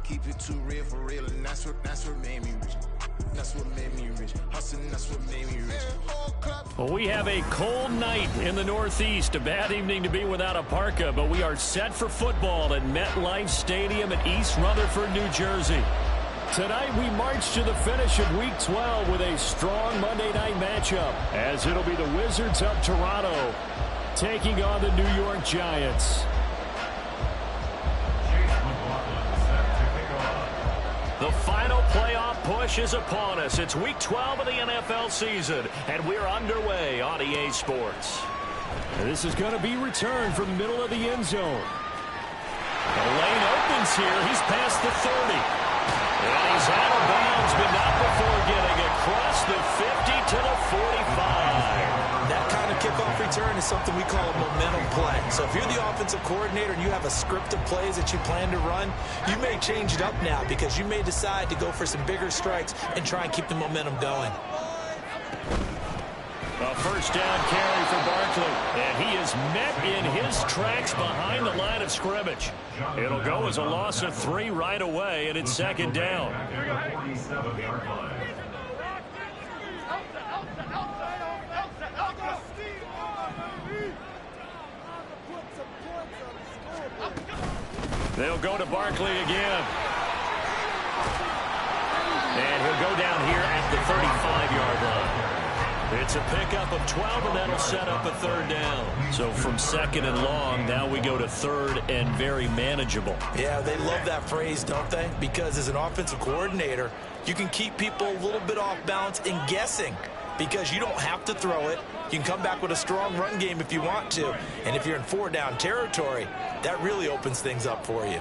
keep it too real for real, and that's what made me rich. That's what made me rich. Hustling, that's what made me rich. Well, we have a cold night in the Northeast. A bad evening to be without a parka, but we are set for football at MetLife Stadium in East Rutherford, New Jersey. Tonight we march to the finish of Week 12 with a strong Monday night matchup, as it'll be the Wizards of Toronto taking on the New York Giants. The final playoff push is upon us. It's Week 12 of the NFL season, and we're underway on EA Sports. And this is going to be returned from the middle of the end zone. The lane opens here. He's past the 30. And he's out of bounds, but not before getting across the 50 to the 45. That kind of kickoff return is something we call a momentum play. So if you're the offensive coordinator and you have a script of plays that you plan to run, you may change it up now because you may decide to go for some bigger strikes and try and keep the momentum going. A first down carry for Barkley, and he is met in his tracks behind the line of scrimmage. It'll go as a loss of 3 right away, and it's second down. They'll go to Barkley again. And he'll go down here at the 35-yard line. It's a pickup of 12, and that'll set up a third down. So from second and long, now we go to third and very manageable. Yeah, they love that phrase, don't they? Because as an offensive coordinator, you can keep people a little bit off balance and guessing because you don't have to throw it. You can come back with a strong run game if you want to. And if you're in 4-down territory, that really opens things up for you.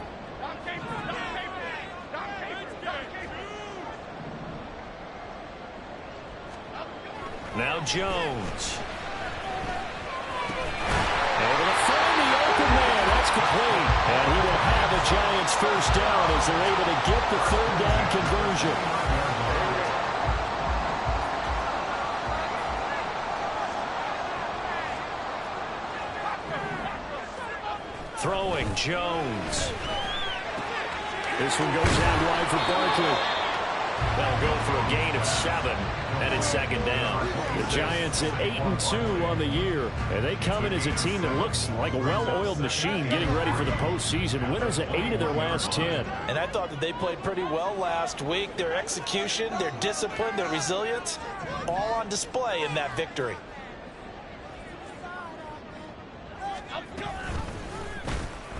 Now Jones. Able to find the open man. That's complete. And he will have a Giants first down as they're able to get the third down conversion. Throwing Jones. This one goes out wide for Barkley. They'll go for a gain of 7, and it's second down. The Giants at 8-2 on the year, and they come in as a team that looks like a well-oiled machine getting ready for the postseason. Winners at 8 of their last 10. And I thought that they played pretty well last week. Their execution, their discipline, their resilience, all on display in that victory.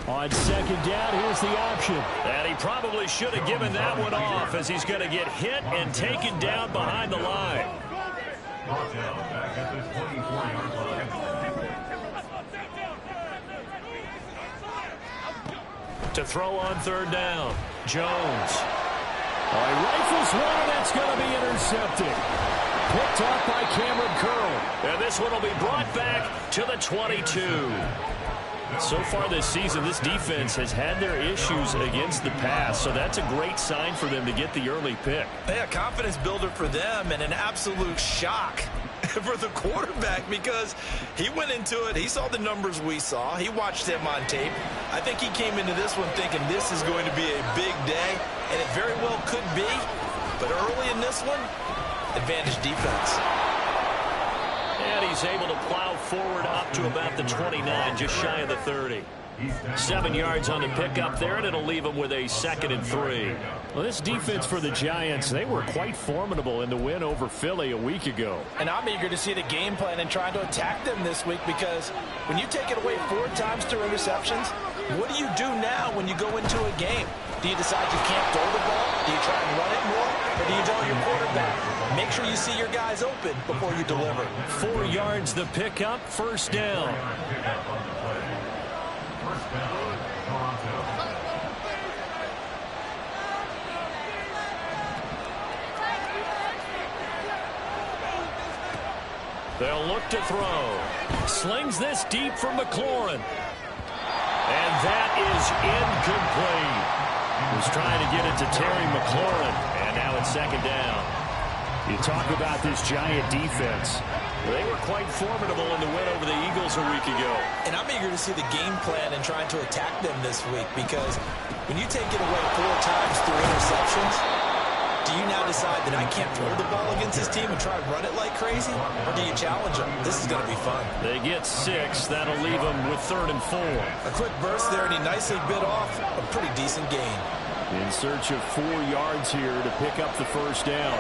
On second down, here's the option. And he probably should have given that one off as he's going to get hit and taken down behind the line. To throw on third down, Jones. He rifles one, and that's going to be intercepted. Picked off by Cameron Curl. And this one will be brought back to the 22. So far this season, this defense has had their issues against the pass, so that's a great sign for them to get the early pick. Yeah, confidence builder for them and an absolute shock for the quarterback because he went into it. He saw the numbers we saw. He watched them on tape. I think he came into this one thinking this is going to be a big day, and it very well could be. But early in this one, advantage defense. And he's able to plow forward up to about the 29, just shy of the 30. 7 yards on the pickup there, and it'll leave him with a 2nd and 3. Well, this defense for the Giants, they were quite formidable in the win over Philly a week ago. And I'm eager to see the game plan and trying to attack them this week because when you take it away 4 times through interceptions, what do you do now when you go into a game? Do you decide you can't throw the ball? Do you try and run it more? Or do you tell your quarterback, make sure you see your guys open before you deliver? 4 yards the pickup, first down. They'll look to throw. Slings this deep for McLaurin. And that is incomplete. Was trying to get it to Terry McLaurin. And now it's second down. You talk about this Giant defense. They were quite formidable in the win over the Eagles a week ago. And I'm eager to see the game plan and trying to attack them this week, because when you take it away 4 times through interceptions, do you now decide that I can't throw the ball against this team and try and run it like crazy? Or do you challenge them? This is going to be fun. They get 6. That'll leave them with 3rd and 4. A quick burst there, and he nicely bit off a pretty decent gain. In search of 4 yards here to pick up the first down.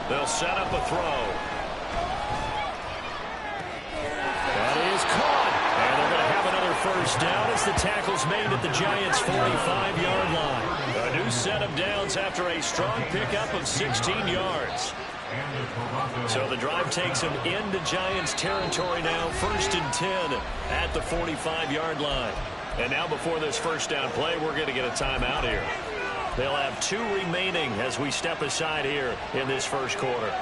They'll set up a throw. That is caught. And they're going to have another first down as the tackle's made at the Giants' 45-yard line. A new set of downs after a strong pickup of 16 yards. So the drive takes them into Giants territory now, 1st and 10 at the 45-yard line. And now before this first down play, we're going to get a timeout here. They'll have 2 remaining as we step aside here in this first quarter.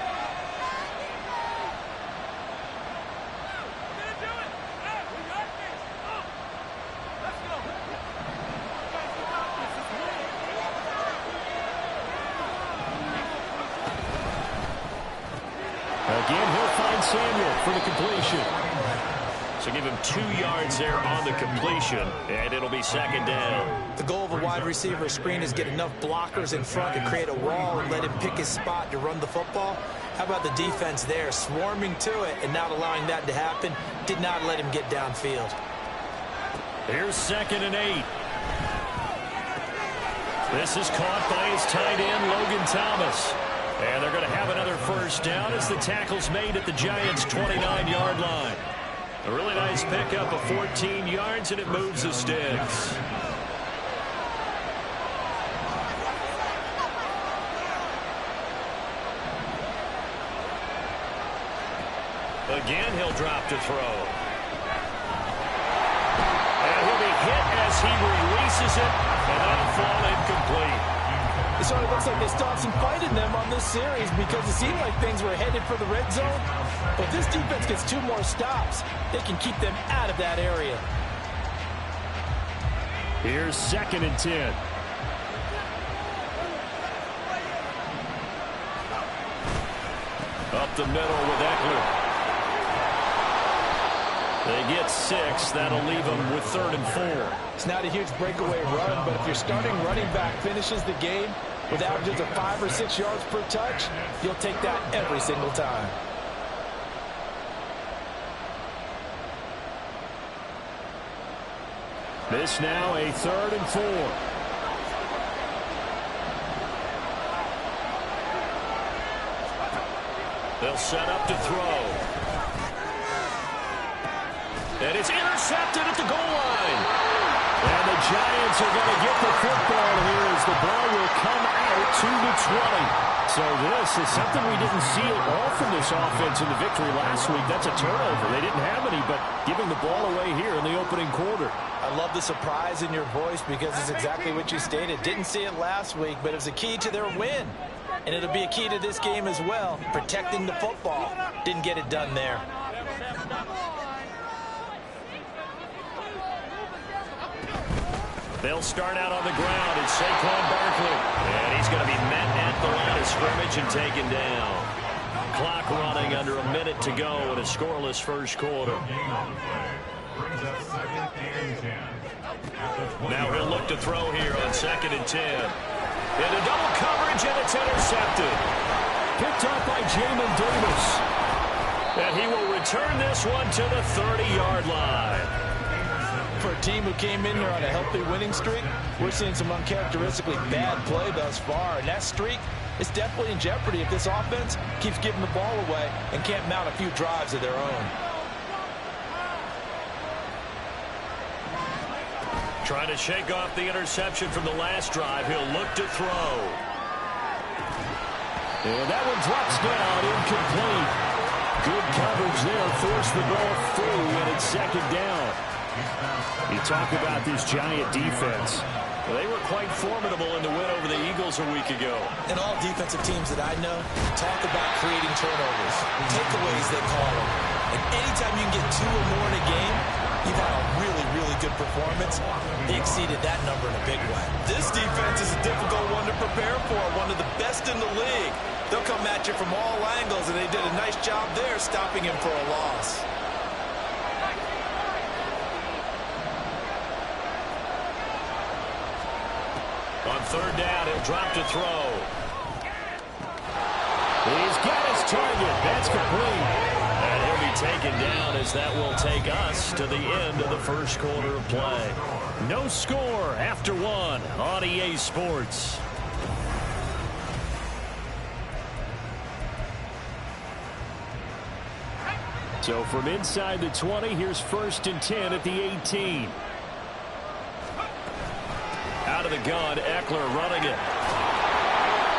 Again, he'll find Samuel for the completion. So give him 2 yards there on the completion, and it'll be 2nd down. The goal of a wide receiver screen is get enough blockers in front to create a wall and let him pick his spot to run the football. How about the defense there, swarming to it and not allowing that to happen? Did not let him get downfield. Here's 2nd and 8. This is caught by his tight end, Logan Thomas. And they're going to have another first down as the tackle's made at the Giants' 29-yard line. A really nice pickup of 14 yards, and it moves the sticks. Again, he'll drop to throw. And he'll be hit as he releases it, and that'll fall incomplete. It sort of looks like they stopped some fight in them on this series, because it seemed like things were headed for the red zone. But if this defense gets 2 more stops, they can keep them out of that area. Here's 2nd and 10. Up the middle with Eckler. They get 6. That'll leave them with 3rd and 4. It's not a huge breakaway run, but if your starting running back finishes the game with averages of 5 or 6 yards per touch, you'll take that every single time. This now a 3rd and 4. They'll set up to throw. And it's intercepted at the goal line. And the Giants are going to get the football here as the ball will come out to the 20. So this is something we didn't see at all from this offense in the victory last week. That's a turnover. They didn't have any, but giving the ball away here in the opening quarter. I love the surprise in your voice, because it's exactly what you stated. Didn't see it last week, but it was a key to their win. And it'll be a key to this game as well, protecting the football. Didn't get it done there. They'll start out on the ground. It's Saquon Barkley. And he's going to be met at the line of scrimmage and taken down. Clock running under a minute to go in a scoreless first quarter. Now he'll look to throw here on 2nd and 10. Into double coverage, and it's intercepted. Picked up by Jamin Davis. And he will return this one to the 30-yard line. For a team who came in here on a healthy winning streak, we're seeing some uncharacteristically bad play thus far. And that streak is definitely in jeopardy if this offense keeps giving the ball away and can't mount a few drives of their own. Trying to shake off the interception from the last drive. He'll look to throw. And that one drops down, incomplete. Good coverage there, forced the ball through, and it's 2nd down. You talk about this Giant defense. They were quite formidable in the win over the Eagles a week ago. And all defensive teams that I know talk about creating turnovers, takeaways they call them. And anytime you can get 2 or more in a game, you've had a really, really good performance. They exceeded that number in a big way. This defense is a difficult one to prepare for, one of the best in the league. They'll come at you from all angles, and they did a nice job there stopping him for a loss. On third down, he'll drop to throw. He's got his target. That's complete. And he'll be taken down as that will take us to the end of the first quarter of play. No score after 1 on EA Sports. So from inside the 20, here's 1st and 10 at the 18. Out of the gun, Eckler running it.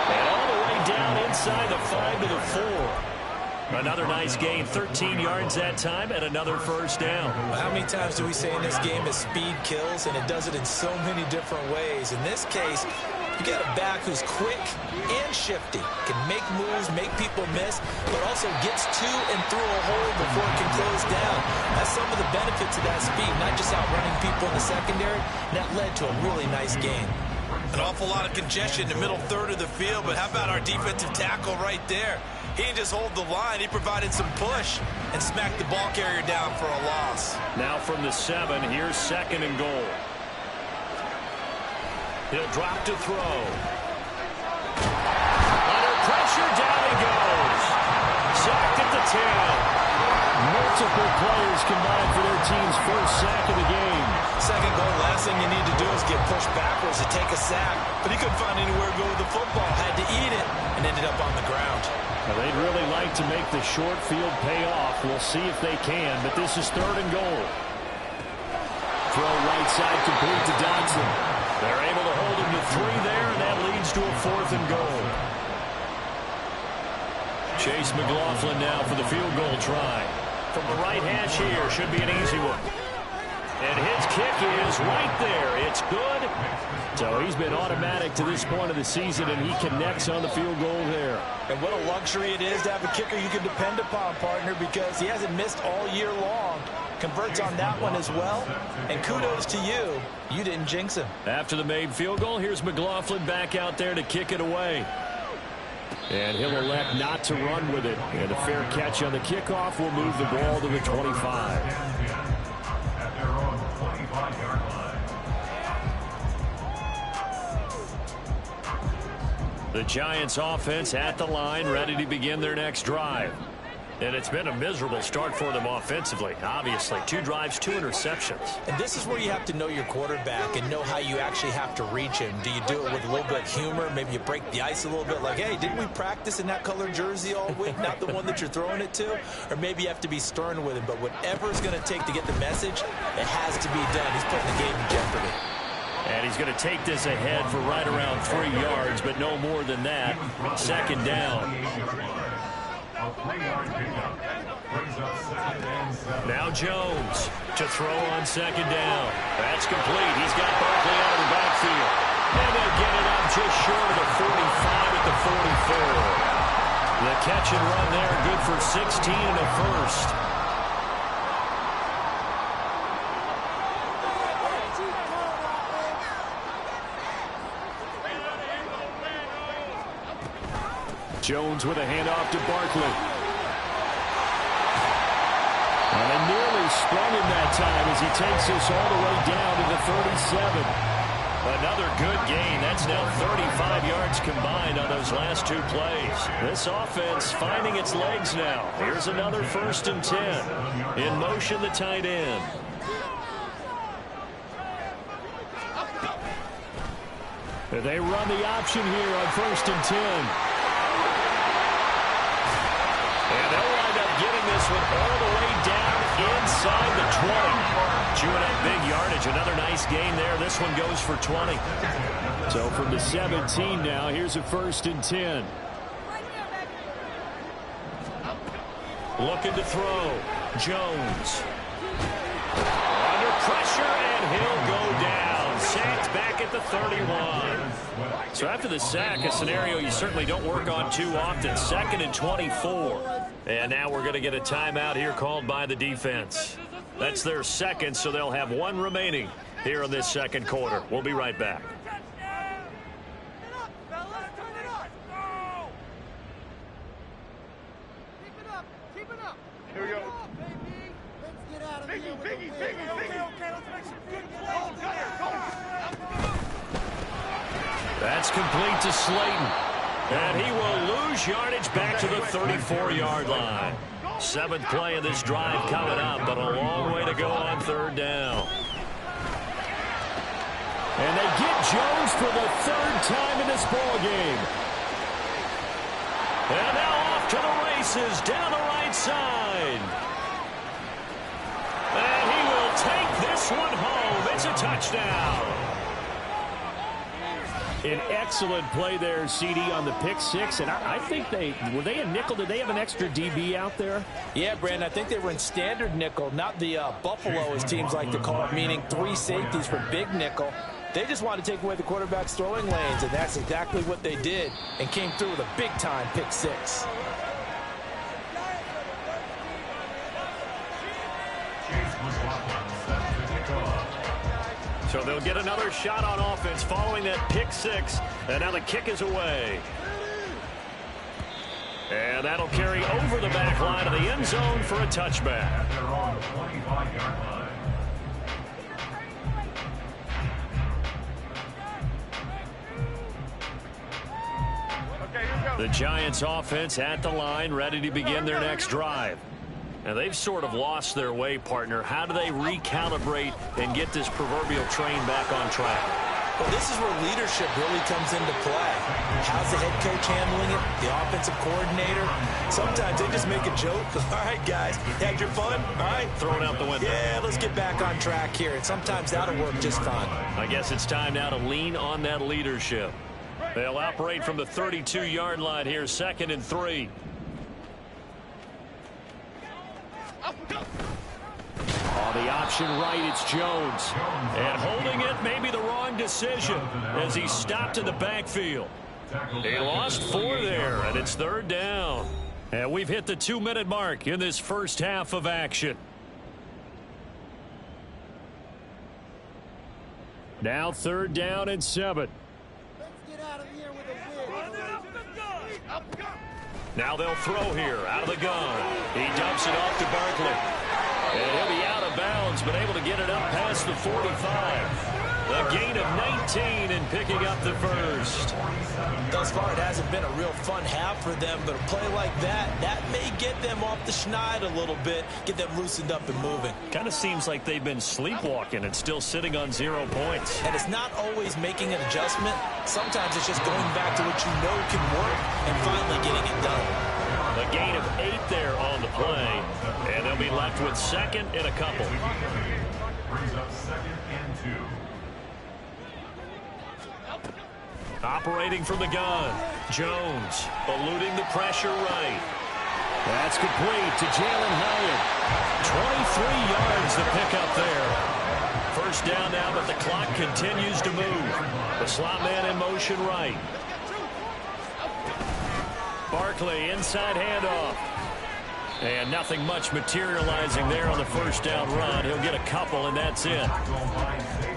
And all the way down inside the 5 to the 4. Another nice gain, 13 yards that time, and another first down. Well, how many times do we say in this game that speed kills, and it does it in so many different ways? In this case, you got a back who's quick and shifty, can make moves, make people miss, but also gets to and through a hole before it can close down. That's some of the benefits of that speed, not just outrunning people in the secondary. That led to a really nice game. An awful lot of congestion in the middle third of the field, but how about our defensive tackle right there? He didn't just hold the line, he provided some push and smacked the ball carrier down for a loss. Now from the 7, here's 2nd and goal. He'll drop to throw. Under pressure, down he goes. Sacked at the 10. Multiple players combined for their team's first sack of the game. Second goal, last thing you need to do is get pushed backwards to take a sack. But he couldn't find anywhere to go with the football. Had to eat it and ended up on the ground. Now, they'd really like to make the short field pay off. We'll see if they can, but this is 3rd and goal. Throw right side complete to Dodson. They're able to hold him to 3 there, and that leads to a 4th and goal. Chase McLaughlin now for the field goal try. From the right hash here, should be an easy one. And his kick is right there. It's good. So he's been automatic to this point of the season, and he connects on the field goal there. And what a luxury it is to have a kicker you can depend upon, partner, because he hasn't missed all year long. Converts on that one as well. And kudos to you. You didn't jinx him. After the made field goal, here's McLaughlin back out there to kick it away. And he'll elect not to run with it. And a fair catch on the kickoff will move the ball to the 25. The Giants offense at the line, ready to begin their next drive. And it's been a miserable start for them offensively. Obviously, 2 drives, 2 interceptions. And this is where you have to know your quarterback and know how you actually have to reach him. Do you do it with a little bit of humor? Maybe you break the ice a little bit like, hey, didn't we practice in that colored jersey all week? Not the one that you're throwing it to? Or maybe you have to be stern with him. But whatever it's going to take to get the message, it has to be done. He's putting the game in jeopardy. And he's going to take this ahead for right around 3 yards, but no more than that. 2nd down. Now Jones to throw on 2nd down. That's complete. He's got Barkley out of the backfield. And they get it up just short of the 45 at the 44. The catch and run there, good for 16 and a first. Jones with a handoff to Barkley. And it nearly sprung him that time as he takes this all the way down to the 37. Another good gain. That's now 35 yards combined on those last 2 plays. This offense finding its legs now. Here's another 1st and 10. In motion, the tight end. They run the option here on 1st and 10. And they'll wind up getting this one all the way down inside the 20. Chewing up big yardage. Another nice gain there. This one goes for 20. So from the 17 now, here's a 1st and 10. Looking to throw. Jones. Under pressure, and he'll go down. Sacked back at at the 31. So after the sack, a scenario you certainly don't work on too often. 2nd and 24. And now we're going to get a timeout here called by the defense. That's their second, so they'll have one remaining here in this second quarter. We'll be right back. Here we go. Let's get out of here with a win. Okay, let's make some good plays. That's complete to Slayton. And he will lose yardage back to the 34-yard line. 7th play of this drive coming up, but a long way to go on 3rd down. And they get Jones for the 3rd time in this ball game. And now off to the races down the right side. And he will take this one home. It's a touchdown. An excellent play there, CD, on the pick six. And I think were they in nickel? Did they have an extra DB out there? Yeah, Brandon, I think they were in standard nickel, not the Buffalo, as teams like to call it, meaning 3 safeties for big nickel. They just wanted to take away the quarterback's throwing lanes, and that's exactly what they did, and came through with a big-time pick six. So they'll get another shot on offense following that pick six. And now the kick is away. And that'll carry over the back line of the end zone for a touchback. The Giants offense at the line, ready to begin their next drive. Now, they've sort of lost their way, partner. How do they recalibrate and get this proverbial train back on track? Well, this is where leadership really comes into play. How's the head coach handling it? The offensive coordinator? Sometimes they just make a joke. All right, guys, had your fun? All right. Throw it out the window. Yeah, let's get back on track here. And sometimes that'll work just fine. I guess it's time now to lean on that leadership. They'll operate from the 32-yard line here, 2nd and 3. On the option right, it's Jones. And holding it may be the wrong decision as he stopped in the backfield. He lost 4 there, and it's 3rd down. And we've hit the 2-minute mark in this first half of action. Now 3rd down and 7. Let's get out of here with a win. Now they'll throw here out of the gun. He dumps it off to Barkley. And he'll be out of bounds, but able to get it up past the 45. A gain of 19 and picking up the first. Thus far, it hasn't been a real fun half for them, but a play like that may get them off the schneid a little bit, get them loosened up and moving. Kind of seems like they've been sleepwalking and still sitting on 0 points. And it's not always making an adjustment. Sometimes it's just going back to what you know can work and finally getting it done. A gain of 8 there on the play, and they'll be left with 2nd and a couple. Brings up 2nd and 2. Operating from the gun, Jones eluding the pressure right. That's complete to Jalen Hyatt. 23 yards to pick up there. First down now, but the clock continues to move. The slot man in motion right. Barkley inside handoff. And nothing much materializing there on the first down run. He'll get a couple, and that's it.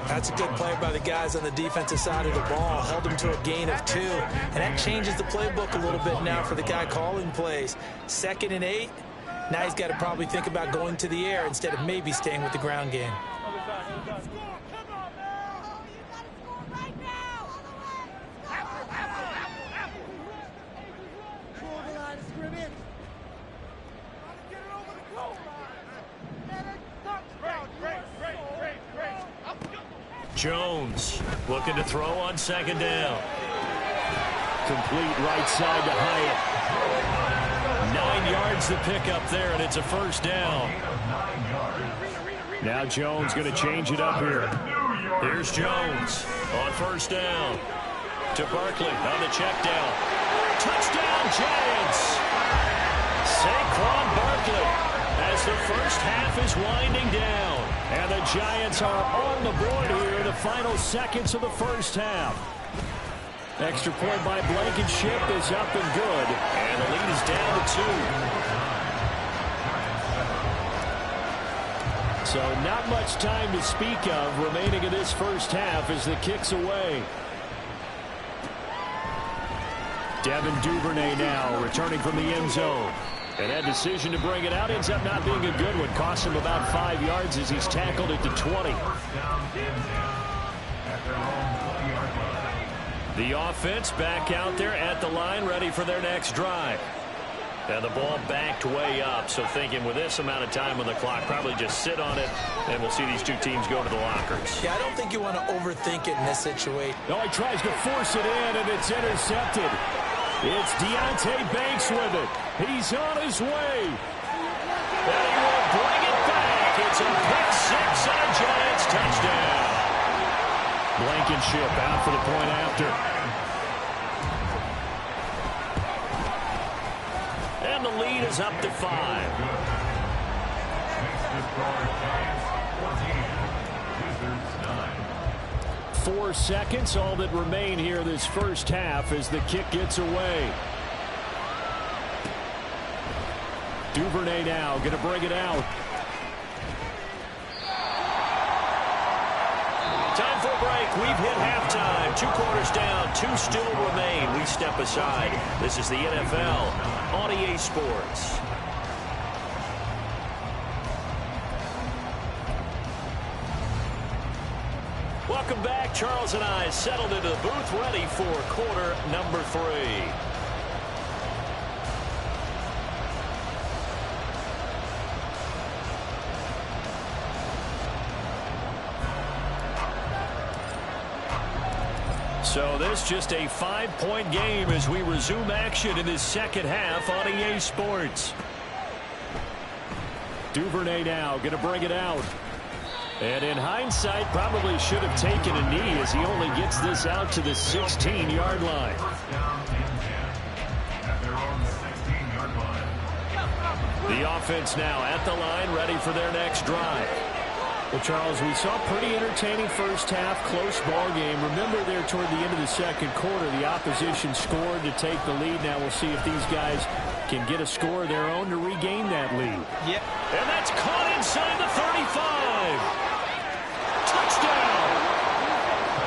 That's a good play by the guys on the defensive side of the ball. Held him to a gain of 2. And that changes the playbook a little bit now for the guy calling plays. 2nd and 8. Now he's got to probably think about going to the air instead of maybe staying with the ground game. Jones looking to throw on 2nd down. Complete right side to Hyatt. 9 yards to pick up there, and it's a first down. Now Jones going to change it up here. Here's Jones on first down. To Barkley on the check down. Touchdown, Giants! Saquon Barkley as the first half is winding down. And the Giants are on the board here in the final seconds of the first half. Extra point by Blankenship is up and good. And the lead is down to 2. So not much time to speak of remaining in this first half as the kick's away. Devin Duvernay now returning from the end zone. And that decision to bring it out ends up not being a good one. Cost him about 5 yards as he's tackled it to 20. The offense back out there at the line, ready for their next drive. And the ball backed way up, so thinking with this amount of time on the clock, probably just sit on it, and we'll see these two teams go to the lockers. Yeah, I don't think you want to overthink it in this situation. No, he tries to force it in, and it's intercepted. It's Deonte Banks with it. He's on his way. And he will bring it back. It's a pick six and a Giants touchdown. Blankenship out for the point after. And the lead is up to 5. 4 seconds, all that remain here this first half as the kick gets away. Duvernay now going to bring it out. Time for a break. We've hit halftime. 2 quarters down. 2 still remain. We step aside. This is the NFL on EA Sports. Welcome back. Charles and I settled into the booth, ready for quarter number 3. So this just a 5-point game as we resume action in this second half on EA Sports. Duvernay now going to bring it out. And in hindsight, probably should have taken a knee as he only gets this out to the 16-yard line. The offense now at the line, ready for their next drive. Well, Charles, we saw a pretty entertaining first half, close ball game. Remember there toward the end of the second quarter, the opposition scored to take the lead. Now we'll see if these guys can get a score of their own to regain that lead. Yep. And that's caught inside the 35. Touchdown!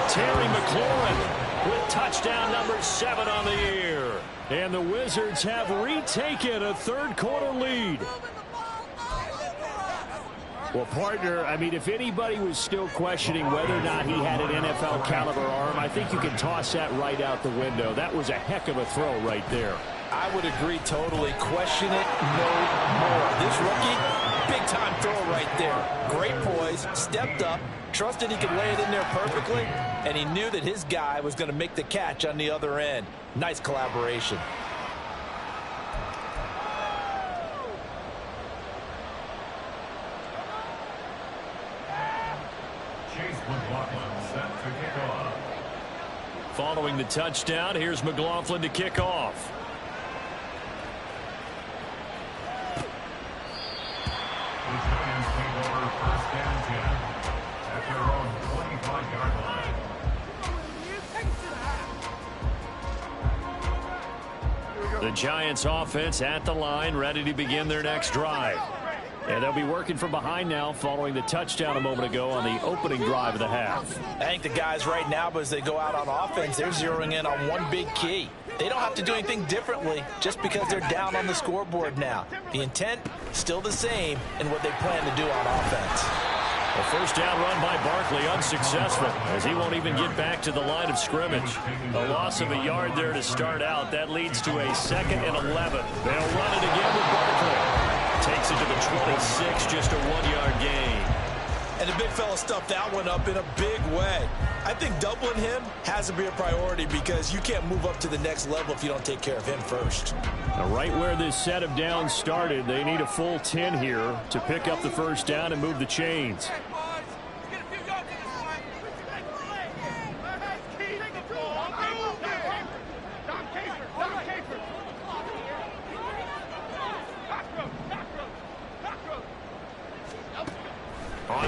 Terry McLaurin with touchdown number 7 on the year. And the Wizards have retaken a third-quarter lead. Well, partner, I mean, if anybody was still questioning whether or not he had an NFL-caliber arm, I think you can toss that right out the window. That was a heck of a throw right there. I would agree totally. Question it no more. This rookie, big-time throw right there. Great poise, stepped up, trusted he could lay it in there perfectly, and he knew that his guy was going to make the catch on the other end. Nice collaboration. Following the touchdown, here's McLaughlin to kick off. The Giants take over first down 10 at their own 25-yard line. The Giants offense at the line, ready to begin their next drive. And they'll be working from behind now following the touchdown a moment ago on the opening drive of the half. I think the guys right now, as they go out on offense, they're zeroing in on one big key. They don't have to do anything differently just because they're down on the scoreboard now. The intent, still the same in what they plan to do on offense. A first down run by Barkley, unsuccessful, as he won't even get back to the line of scrimmage. A loss of a yard there to start out. That leads to a 2nd and 11. They'll run it again with Barkley. Takes it to the 26, just a 1-yard gain. And the big fella stuffed that one up in a big way. I think doubling him has to be a priority because you can't move up to the next level if you don't take care of him first. Now, right where this set of downs started, they need a full 10 here to pick up the first down and move the chains.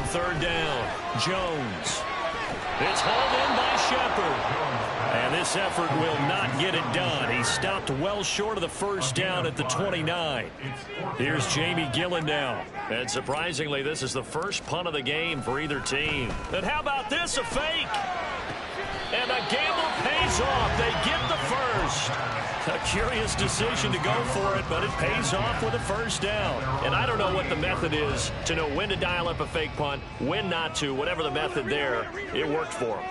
third down. Jones. It's hauled in by Shepard. And this effort will not get it done. He stopped well short of the first down at the 29. Here's Jamie Gillen now. And surprisingly, this is the first punt of the game for either team. And how about this, a fake? And a gamble pays off. They get the first. A curious decision to go for it, but it pays off with a first down. And I don't know what the method is to know when to dial up a fake punt, when not to. Whatever the method there, it worked for him.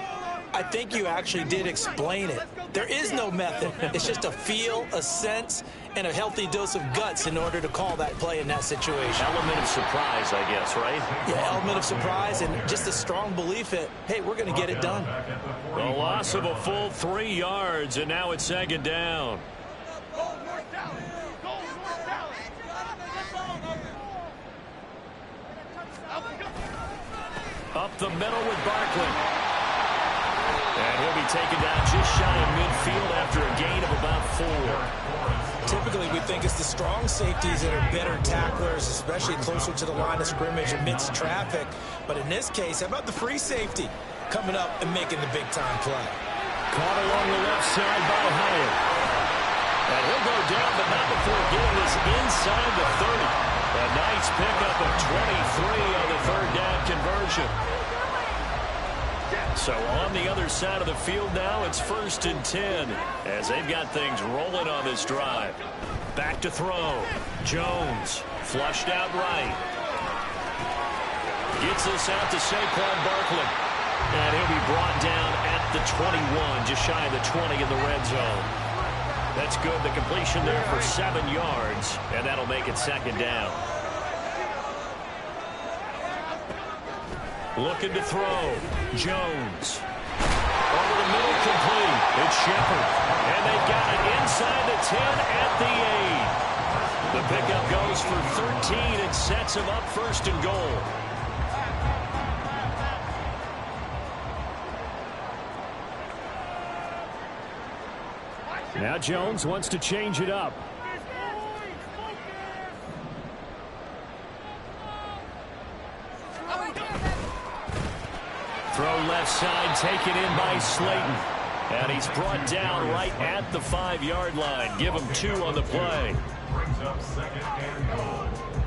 I think you actually did explain it. There is no method. It's just a feel, a sense, and a healthy dose of guts in order to call that play in that situation. Element of surprise, I guess, right? Yeah, element of surprise and just a strong belief that, hey, we're going to get it done. The loss of a full 3 yards, and now it's second down. Up the middle with Barkley. And he'll be taken down just shy of midfield after a gain of about 4. Typically, we think it's the strong safeties that are better tacklers, especially closer to the line of scrimmage amidst traffic. But in this case, how about the free safety coming up and making the big-time play? Caught along the left side by Hyatt. And he'll go down, but not before getting this inside the 30. A nice pickup of 23 on the third down conversion. So on the other side of the field now, it's 1st and 10 as they've got things rolling on this drive. Back to throw. Jones flushed out right. Gets this out to Saquon Barkley. And he'll be brought down at the 21, just shy of the 20 in the red zone. That's good. The completion there for 7 yards, and that'll make it second down. Looking to throw. Jones. Over the middle, complete. It's Shepard. And they've got it inside the 10 at the 8. The pickup goes for 13 and sets him up 1st and goal. Now Jones wants to change it up. Throw left side, taken in by Slayton. And he's brought down right at the 5-yard line. Give him 2 on the play.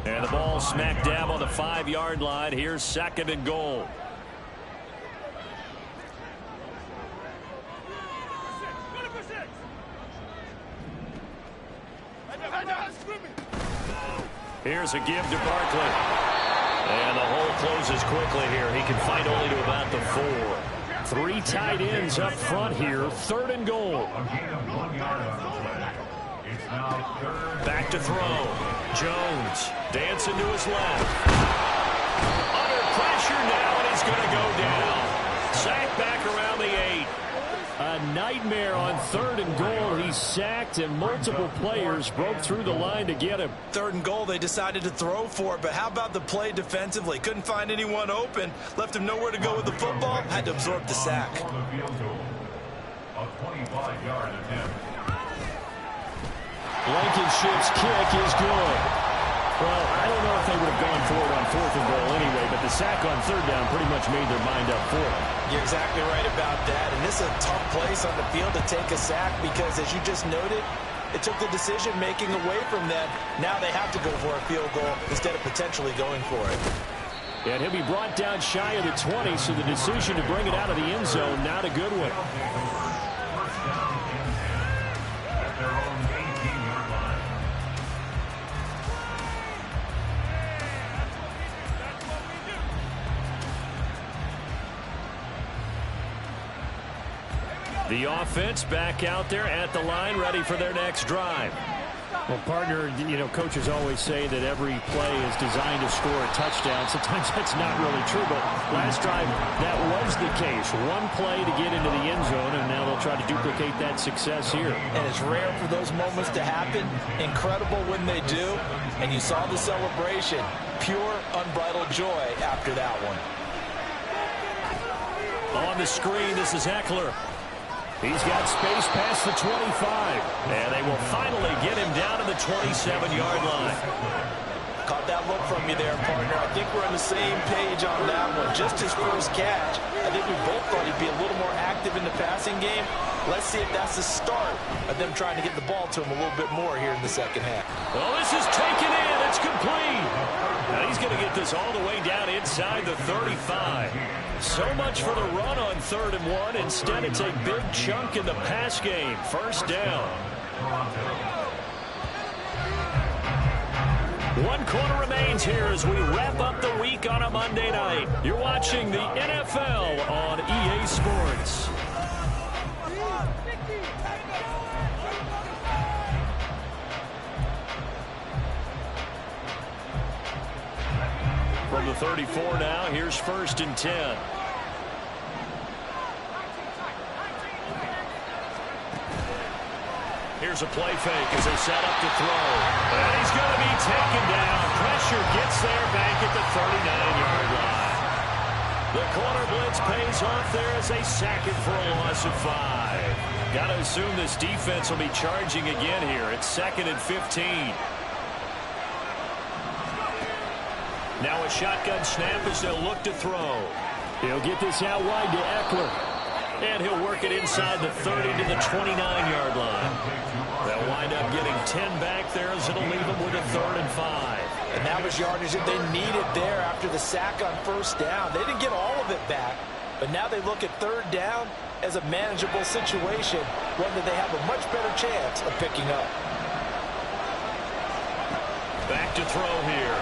And the ball smack dab on the 5-yard line. Here's 2nd and goal. Here's a give to Barkley. And the hole closes quickly here. He can fight only to about the 4. 3 tight ends up front here. 3rd and goal. Back to throw. Jones dancing to his left. Under pressure now, and he's going to go down. Sacked back around the 8. A nightmare on 3rd and goal. He's sacked, and multiple players broke through the line to get him. 3rd and goal, they decided to throw for it, but how about the play defensively? Couldn't find anyone open, left him nowhere to go with the football, had to absorb the sack. Blankenship's kick is good. Well, I don't know if they would have gone for it on 4th and goal anyway, but the sack on 3rd down pretty much made their mind up for it. You're exactly right about that, and this is a tough place on the field to take a sack because, as you just noted, it took the decision-making away from them. Now they have to go for a field goal instead of potentially going for it. And he'll be brought down shy of the 20, so the decision to bring it out of the end zone, not a good one. The offense back out there at the line, ready for their next drive. Well, partner, you know, coaches always say that every play is designed to score a touchdown. Sometimes that's not really true, but last drive, that was the case. One play to get into the end zone, and now they'll try to duplicate that success here. And it's rare for those moments to happen. Incredible when they do. And you saw the celebration. Pure, unbridled joy after that one. On the screen, this is Eckler. He's got space past the 25. And they will finally get him down to the 27-yard line. Caught that look from you there, partner. I think we're on the same page on that one. Just his first catch, I think we both thought he'd be a little more active in the passing game. Let's see if that's the start of them trying to get the ball to him a little bit more here in the second half. Well, this is taken in. It's complete. Now he's going to get this all the way down inside the 35. So much for the run on 3rd and 1. Instead, it's a big chunk in the pass game. First down. 1 quarter remains here as we wrap up the week on a Monday night. You're watching the NFL on EA Sports. From the 34 now, here's 1st and 10. Here's a play fake as they set up to throw. And he's going to be taken down. Pressure gets there back at the 39-yard line. The corner blitz pays off there as they sack it for a loss of 5. Got to assume this defense will be charging again here. It's 2nd and 15. Now a shotgun snap as they'll look to throw. He'll get this out wide to Eckler. And he'll work it inside the 30 to the 29-yard line. They'll wind up getting 10 back there as it'll leave them with a 3rd and 5. And that was yardage that they needed there after the sack on 1st down. They didn't get all of it back, but now they look at 3rd down as a manageable situation, one that they have a much better chance of picking up. Back to throw here.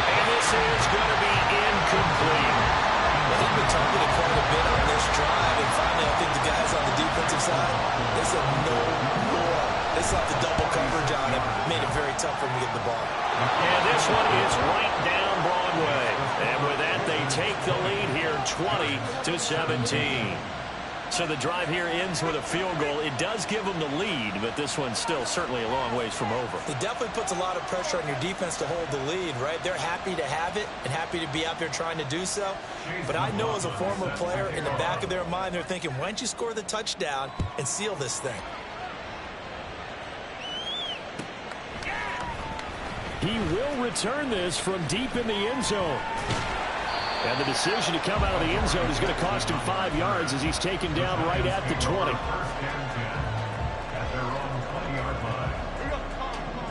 And this is going to be incomplete. Well, they've been targeted quite a bit on this drive, and finally I think the guys on the defensive side, they said no more. They saw the double coverage on him, made it very tough for him to get the ball. And this one is right down Broadway. And with that, they take the lead here 20-17. So the drive here ends with a field goal. It does give them the lead, but this one's still certainly a long ways from over. It definitely puts a lot of pressure on your defense to hold the lead, right? They're happy to have it and happy to be out there trying to do so. But I know as a former player, in the back of their mind, they're thinking, why don't you score the touchdown and seal this thing? He will return this from deep in the end zone. And the decision to come out of the end zone is going to cost him 5 yards as he's taken down right at the 20.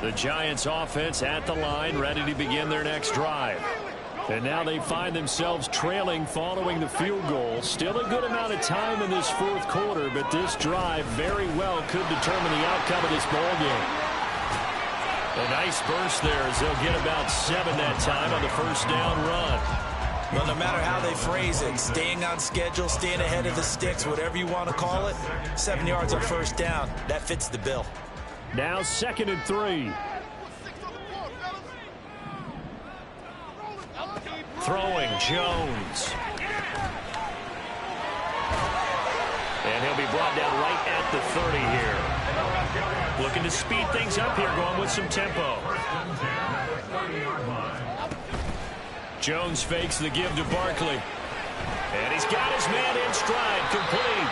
The Giants offense at the line, ready to begin their next drive. And now they find themselves trailing following the field goal. Still a good amount of time in this 4th quarter, but this drive very well could determine the outcome of this ball game. A nice burst there as they'll get about 7 that time on the 1st down run. Well, no matter how they phrase it, staying on schedule, staying ahead of the sticks, whatever you want to call it, 7 yards on 1st down, that fits the bill. Now 2nd and 3. Throwing Jones. And he'll be brought down right at the 30 here. Looking to speed things up here, going with some tempo. Jones fakes the give to Barkley. And he's got his man in stride, complete.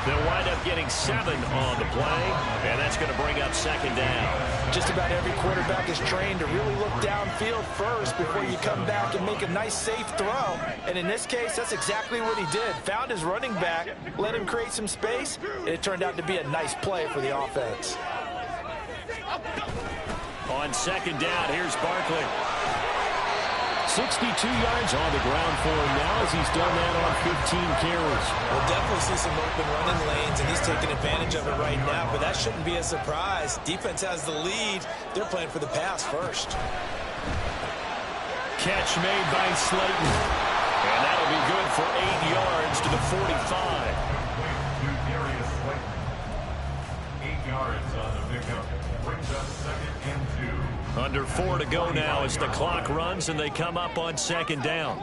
They'll wind up getting 7 on the play, and that's going to bring up 2nd down. Just about every quarterback is trained to really look downfield first before you come back and make a nice, safe throw. And in this case, that's exactly what he did. Found his running back, let him create some space, and it turned out to be a nice play for the offense. On 2nd down, here's Barkley. 62 yards on the ground for him now as he's done that on 15 carries. We'll definitely see some open running lanes, and he's taking advantage of it right now, but that shouldn't be a surprise. Defense has the lead. They're playing for the pass first. Catch made by Slayton. And that'll be good for 8 yards to the 45. 8 yards on the pickup. Brings up 2nd and 2. Under 4 to go now as the clock runs and they come up on 2nd down.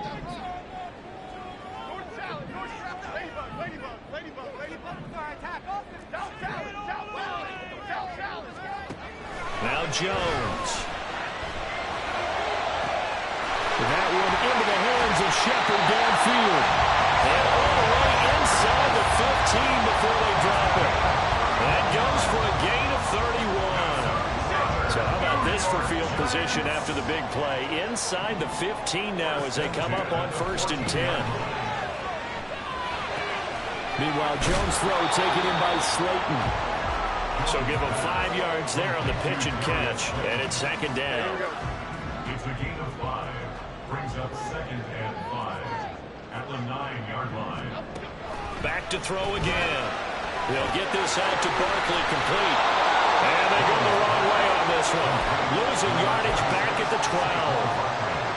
Now Jones. That one into the hands of Shepard downfield. And all the way inside the 15 before they drop it. That goes for a gain of 31. So how about this for field position after the big play. Inside the 15 now as they come up on 1st and 10. Meanwhile, Jones' throw taken in by Slayton. So give him 5 yards there on the pitch and catch, and it's 2nd down. It's a gain of 5. Brings up 2nd and 5 at the 9-yard line. Back to throw again. They'll get this out to Barkley, complete. And they go the wrong way on this one. Losing yardage back at the 12.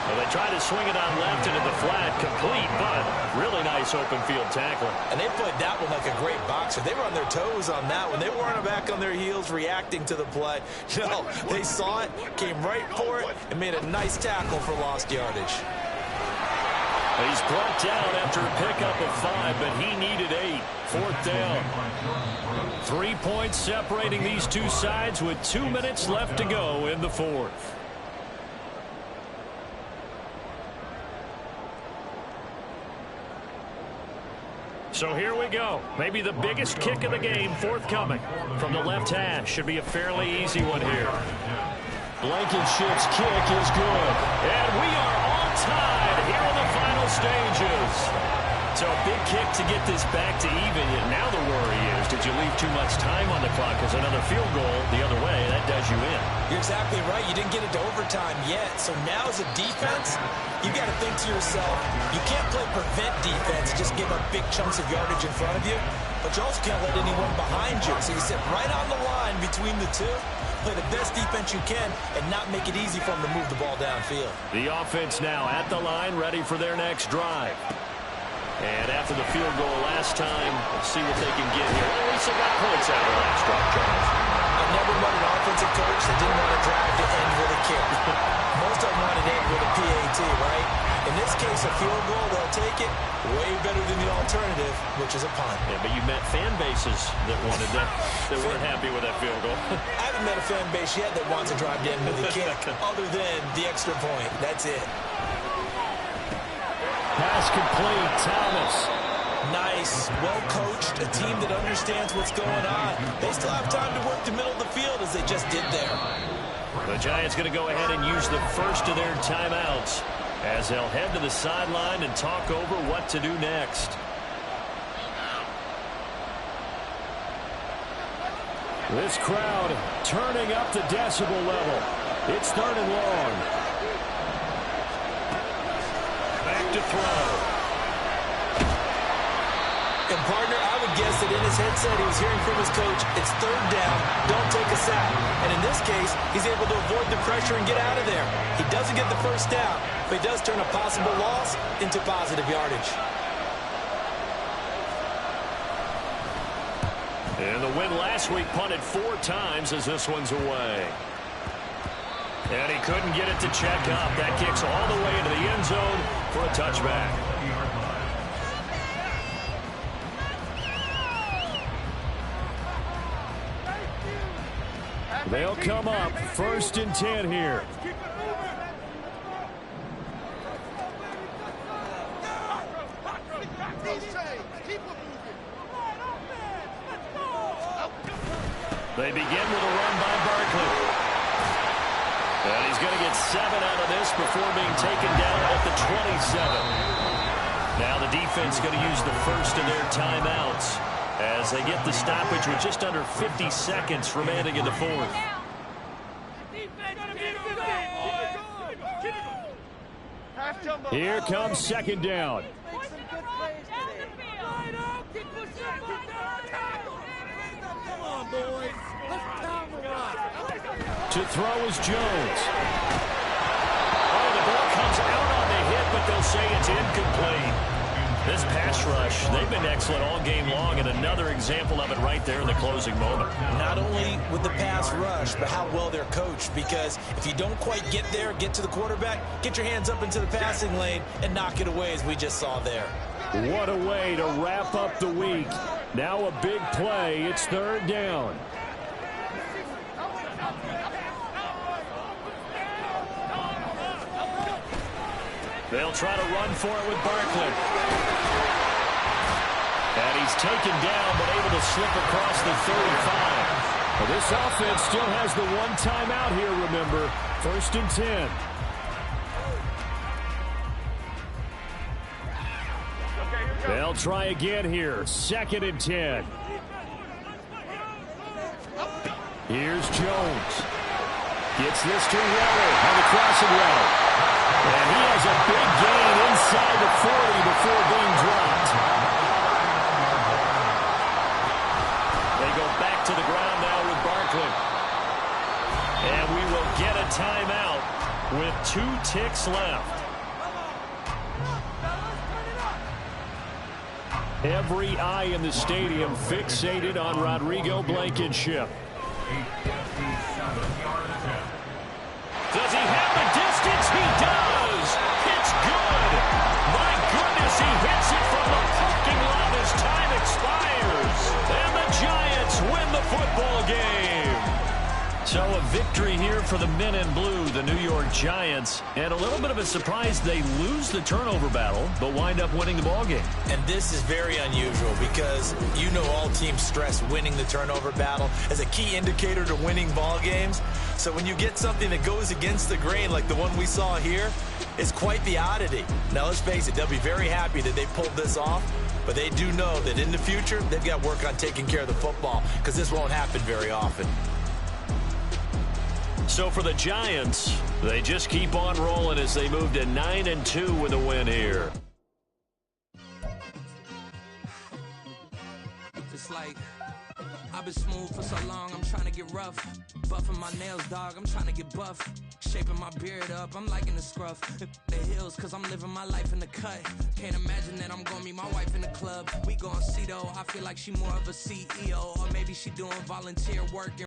Well, they try to swing it on left into the flat, complete, but really nice open field tackling. And they played that one like a great boxer. They were on their toes on that one. They weren't back on their heels reacting to the play. No, they saw it, came right for it, and made a nice tackle for lost yardage. He's brought down after a pickup of 5, but he needed 8. 4th down. 3 points separating these two sides with 2 minutes left to go in the 4th. So here we go. Maybe the biggest kick of the game forthcoming from the left hash. Should be a fairly easy one here. Blankenship's kick is good. And we are all tied here in the final stages. So a big kick to get this back to even. Now the worry is, did you leave too much time on the clock? Because another field goal the other way, that does you in. You're exactly right. You didn't get it to overtime yet. So now as a defense, you got to think to yourself, you can't play prevent defense and just give up big chunks of yardage in front of you. But you also can't let anyone behind you. So you sit right on the line between the two. Play the best defense you can and not make it easy for them to move the ball downfield. The offense now at the line, ready for their next drive. And after the field goal last time, let's see what they can get here. At least they got points out of the last drive, Charles. I never met an offensive coach that didn't want a drive to end with a kick. Most of them want it to end with a PAT, right? In this case, a field goal, they'll take it way better than the alternative, which is a punt. Yeah, but you met fan bases that wanted that, that weren't happy with that field goal. I haven't met a fan base yet that wants a drive to end with a kick, other than the extra point. That's it. Pass complete, Thomas. Nice, well coached, a team that understands what's going on. They still have time to work the middle of the field as they just did there. The Giants going to go ahead and use the first of their timeouts as they'll head to the sideline and talk over what to do next. This crowd turning up the decibel level. It's 3rd and long. Back to throw. And partner, I would guess that in his headset he was hearing from his coach, it's 3rd down, don't take a sack. And in this case, he's able to avoid the pressure and get out of there. He doesn't get the 1st down, but he does turn a possible loss into positive yardage. And the win last week punted 4 times as this one's away. And he couldn't get it to check up. That kicks all the way into the end zone for a touchback. They'll come up 1st and 10 here. They begin with a run by Barkley. And he's going to get 7 out of this before being taken down at the 27. Now the defense is going to use the first of their timeouts as they get the stoppage with just under 50 seconds remaining in the 4th. Here comes 2nd down. Come on, boys. Let's time the rock. To throw is Jones. Oh, the ball comes out on the hit, but they'll say it's incomplete. This pass rush, they've been excellent all game long, and another example of it right there in the closing moment. Not only with the pass rush, but how well they're coached, because if you don't quite get there, get to the quarterback, get your hands up into the passing lane and knock it away as we just saw there. What a way to wrap up the week. Now a big play. It's 3rd down. They'll try to run for it with Barkley. And he's taken down, but able to slip across the 35. Well, this offense still has the one timeout here, remember. 1st and 10. They'll try again here. 2nd and 10. Here's Jones. Gets this to Waller on the crossing route. And he has a big gain inside the 40 before being dropped. They go back to the ground now with Barkley. And we will get a timeout with 2 ticks left. Every eye in the stadium fixated on Rodrigo Blankenship. Does he have the distance? He does. It's good. My goodness, he hits it from the parking lot as time expires. And the Giants win the football game. So a victory here for the men in blue, the New York Giants. And a little bit of a surprise, they lose the turnover battle, but wind up winning the ball game. And this is very unusual because you know all teams stress winning the turnover battle as a key indicator to winning ball games. So when you get something that goes against the grain like the one we saw here, it's quite the oddity. Now let's face it, they'll be very happy that they pulled this off, but they do know that in the future they've got work on taking care of the football because this won't happen very often. So for the Giants, they just keep on rolling as they move to 9-2 with a win here. It's like I've been smooth for so long, I'm trying to get rough. Buffing my nails, dog, I'm trying to get buff. Shaping my beard up, I'm liking the scruff. The hills, cause I'm living my life in the cut. Can't imagine that I'm gonna meet my wife in the club. We gon' see though, I feel like she more of a CEO. Or maybe she doing volunteer work.